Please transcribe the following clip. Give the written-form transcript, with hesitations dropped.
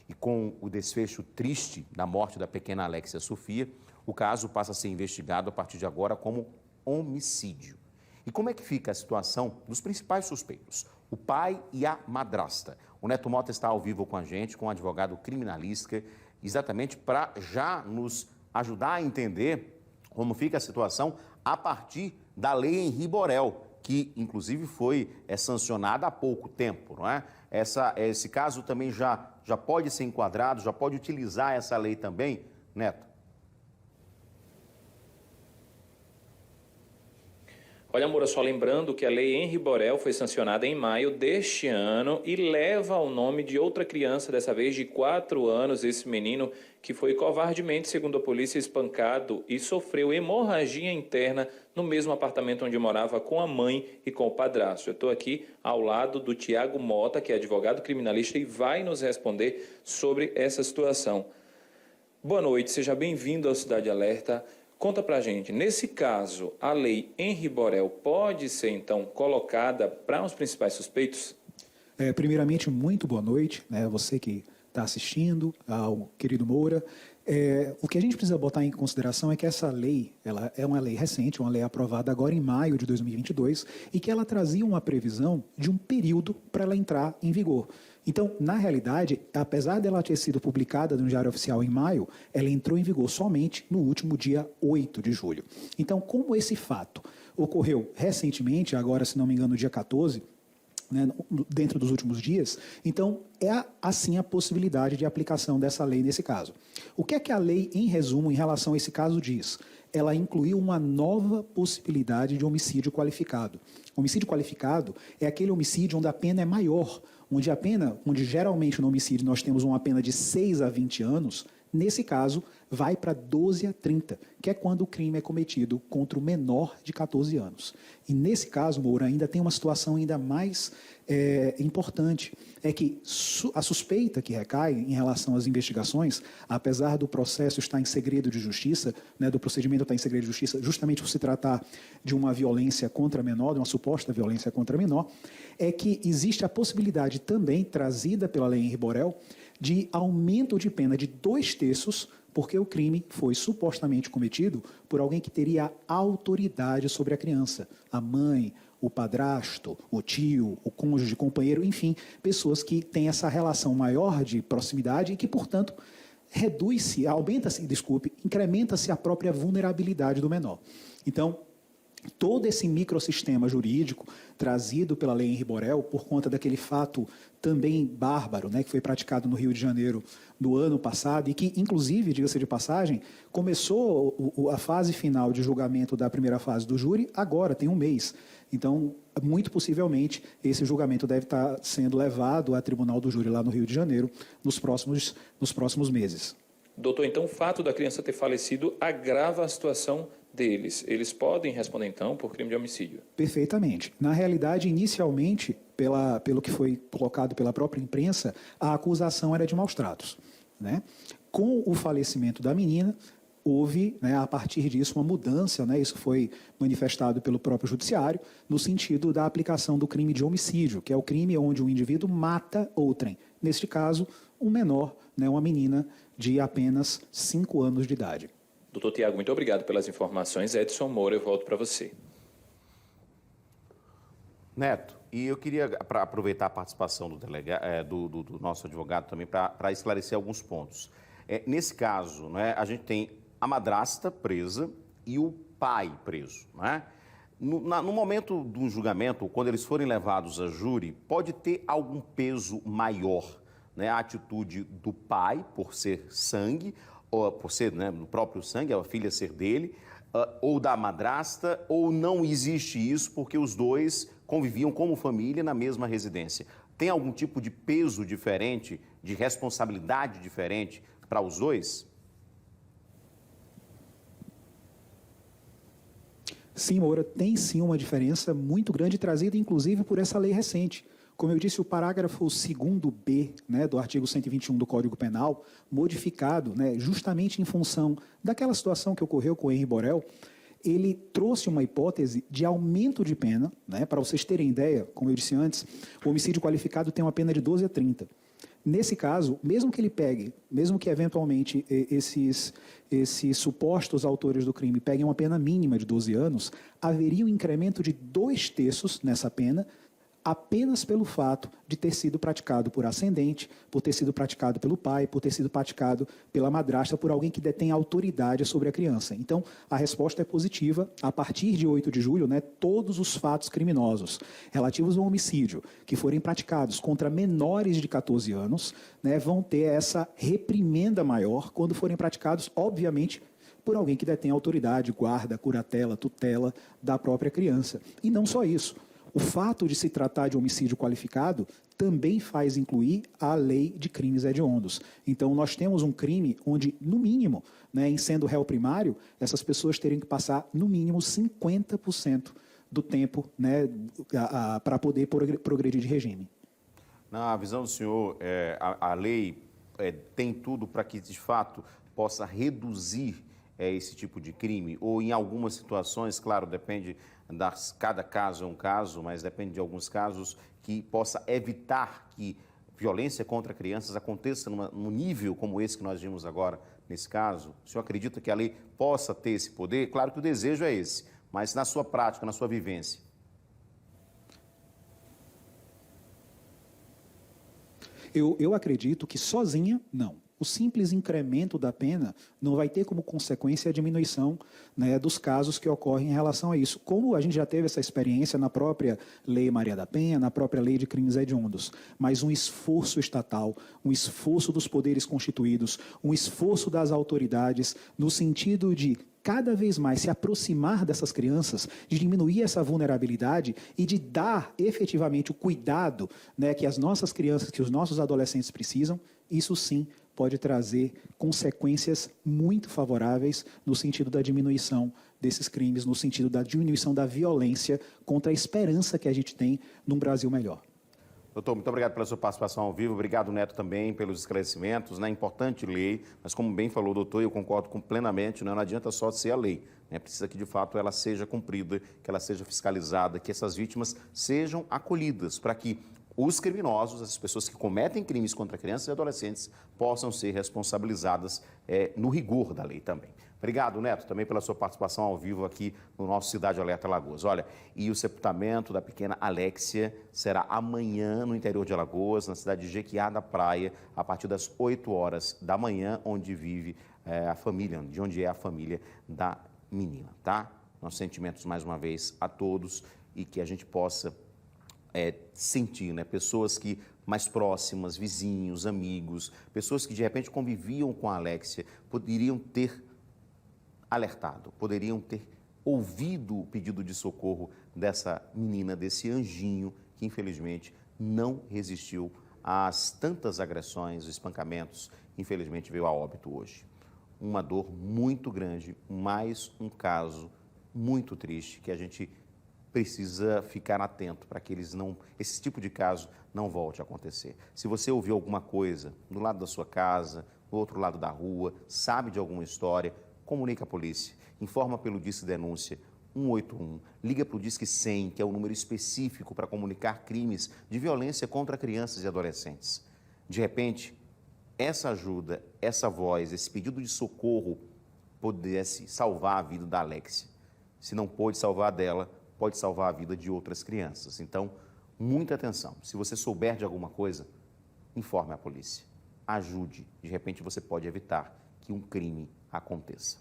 E com o desfecho triste da morte da pequena Alexia Sofia, o caso passa a ser investigado a partir de agora como homicídio. E como é que fica a situação dos principais suspeitos, o pai e a madrasta? O Neto Mota está ao vivo com a gente, com um advogado criminalista, exatamente para já nos ajudar a entender como fica a situação a partir da lei Henri Borel, que inclusive foi sancionada há pouco tempo, não é? Esse caso também já pode ser enquadrado, já pode utilizar essa lei também, Neto? Olha, Moura, só lembrando que a lei Henri Borel foi sancionada em maio deste ano e leva o nome de outra criança, dessa vez de 4 anos, esse menino que foi covardemente, segundo a polícia, espancado e sofreu hemorragia interna no mesmo apartamento onde morava com a mãe e com o padrasto. Eu estou aqui ao lado do Tiago Mota, que é advogado criminalista e vai nos responder sobre essa situação. Boa noite, seja bem-vindo ao Cidade Alerta. Conta pra gente, nesse caso, a lei Henri Borel pode ser, então, colocada para os principais suspeitos? Primeiramente, muito boa noite, né, você que está assistindo, ao querido Moura. O que a gente precisa botar em consideração é que essa lei, ela é uma lei recente, uma lei aprovada agora em maio de 2022, e que ela trazia uma previsão de um período para ela entrar em vigor. Então, na realidade, apesar dela ter sido publicada no Diário Oficial em maio, ela entrou em vigor somente no último dia 8 de julho. Então, como esse fato ocorreu recentemente, agora, se não me engano, no dia 14, né, dentro dos últimos dias, então é assim a possibilidade de aplicação dessa lei nesse caso. O que é que a lei, em resumo, em relação a esse caso diz? Ela incluiu uma nova possibilidade de homicídio qualificado. Homicídio qualificado é aquele homicídio onde a pena é maior, onde geralmente no homicídio nós temos uma pena de 6 a 20 anos, nesse caso vai para 12 a 30, que é quando o crime é cometido contra o menor de 14 anos. E nesse caso, Moura, ainda tem uma situação ainda mais importante, é que a suspeita que recai em relação às investigações, apesar do processo estar em segredo de justiça, né, do procedimento estar em segredo de justiça, justamente por se tratar de uma violência contra menor, de uma suposta violência contra menor, é que existe a possibilidade também, trazida pela lei Henri Borel, de aumento de pena de 2/3, porque o crime foi supostamente cometido por alguém que teria autoridade sobre a criança, a mãe, o padrasto, o tio, o cônjuge, o companheiro, enfim, pessoas que têm essa relação maior de proximidade e que, portanto, incrementa-se a própria vulnerabilidade do menor. Então, todo esse microsistema jurídico trazido pela lei Henri Borel, por conta daquele fato também bárbaro, né, que foi praticado no Rio de Janeiro no ano passado e que, inclusive, diga-se de passagem, começou a fase final de julgamento da primeira fase do júri agora, tem um mês. Então, muito possivelmente, esse julgamento deve estar sendo levado a tribunal do júri lá no Rio de Janeiro nos próximos meses. Doutor, então o fato da criança ter falecido agrava a situação deles. Eles podem responder, então, por crime de homicídio? Perfeitamente. Na realidade, inicialmente, pelo que foi colocado pela própria imprensa, a acusação era de maus-tratos, né? Com o falecimento da menina, houve, né, a partir disso, uma mudança, né, isso foi manifestado pelo próprio judiciário, no sentido da aplicação do crime de homicídio, que é o crime onde um indivíduo mata outrem. Neste caso, um menor, né, uma menina de apenas 5 anos de idade. Doutor Tiago, muito obrigado pelas informações. Edson Moura, eu volto para você. Neto, e eu queria aproveitar a participação do nosso advogado também para esclarecer alguns pontos. Nesse caso, né, a gente tem a madrasta presa e o pai preso, né? No momento do julgamento, quando eles forem levados a júri, pode ter algum peso maior, né, a atitude do pai, por ser sangue, ou por ser, né, no próprio sangue, a filha ser dele, ou da madrasta, ou não existe isso porque os dois conviviam como família na mesma residência? Tem algum tipo de peso diferente, de responsabilidade diferente para os dois? Sim, Moura, tem sim uma diferença muito grande trazida, inclusive, por essa lei recente. Como eu disse, o parágrafo 2º-B, né, do artigo 121 do Código Penal, modificado, né, justamente em função daquela situação que ocorreu com o Henri Borel, ele trouxe uma hipótese de aumento de pena, né, para vocês terem ideia, como eu disse antes, o homicídio qualificado tem uma pena de 12 a 30. Nesse caso, mesmo que ele pegue, mesmo que eventualmente esses supostos autores do crime peguem uma pena mínima de 12 anos, haveria um incremento de 2/3 nessa pena, apenas pelo fato de ter sido praticado por ascendente, por ter sido praticado pelo pai, por ter sido praticado pela madrasta, por alguém que detém autoridade sobre a criança. Então, a resposta é positiva. A partir de 8 de julho, todos os fatos criminosos relativos ao homicídio que forem praticados contra menores de 14 anos, vão ter essa reprimenda maior quando forem praticados, obviamente, por alguém que detém autoridade, guarda, curatela, tutela da própria criança. E não só isso. O fato de se tratar de homicídio qualificado também faz incluir a lei de crimes hediondos. Então, nós temos um crime onde, no mínimo, em sendo réu primário, essas pessoas teriam que passar, no mínimo, 50% do tempo para poder progredir de regime. Na visão do senhor, a lei tem tudo para que, de fato, possa reduzir esse tipo de crime? Ou, em algumas situações, claro, depende... Cada caso é um caso, mas depende de alguns casos que possa evitar que violência contra crianças aconteça num nível como esse que nós vimos agora nesse caso. O senhor acredita que a lei possa ter esse poder? Claro que o desejo é esse, mas na sua prática, na sua vivência. Eu acredito que sozinha, não. O simples incremento da pena não vai ter como consequência a diminuição dos casos que ocorrem em relação a isso. Como a gente já teve essa experiência na própria Lei Maria da Penha, na própria Lei de Crimes Hediondos, mas um esforço estatal, um esforço dos poderes constituídos, um esforço das autoridades no sentido de cada vez mais se aproximar dessas crianças, de diminuir essa vulnerabilidade e de dar efetivamente o cuidado que as nossas crianças, que os nossos adolescentes precisam, isso sim pode trazer consequências muito favoráveis no sentido da diminuição desses crimes, no sentido da diminuição da violência contra a esperança que a gente tem num Brasil melhor. Doutor, muito obrigado pela sua participação ao vivo. Obrigado, Neto, também pelos esclarecimentos. Importante lei, mas como bem falou o doutor, eu concordo plenamente, não adianta só ser a lei. Precisa que, de fato, ela seja cumprida, que ela seja fiscalizada, que essas vítimas sejam acolhidas, para que os criminosos, as pessoas que cometem crimes contra crianças e adolescentes, possam ser responsabilizadas no rigor da lei também. Obrigado, Neto, também pela sua participação ao vivo aqui no nosso Cidade Alerta Alagoas. Olha, e o sepultamento da pequena Alexia será amanhã no interior de Alagoas, na cidade de Jequiá da Praia, a partir das 8 horas da manhã, onde vive a família, de onde é a família da menina, tá? Nossos sentimentos, mais uma vez, a todos e que a gente possa sentir, pessoas que mais próximas, vizinhos, amigos, pessoas que de repente conviviam com a Alexia, poderiam ter alertado, poderiam ter ouvido o pedido de socorro dessa menina, desse anjinho que infelizmente não resistiu às tantas agressões, espancamentos, infelizmente veio a óbito hoje. Uma dor muito grande, mais um caso muito triste que a gente precisa ficar atento para que esse tipo de caso não volte a acontecer. Se você ouviu alguma coisa do lado da sua casa, do outro lado da rua, sabe de alguma história, comunique à polícia, informa pelo Disque Denúncia 181, liga para o Disque 100, que é o número específico para comunicar crimes de violência contra crianças e adolescentes. De repente, essa ajuda, essa voz, esse pedido de socorro pudesse salvar a vida da Alexia. Se não pôde salvar a dela, pode salvar a vida de outras crianças. Então, muita atenção. Se você souber de alguma coisa, informe a polícia. Ajude. De repente, você pode evitar que um crime aconteça.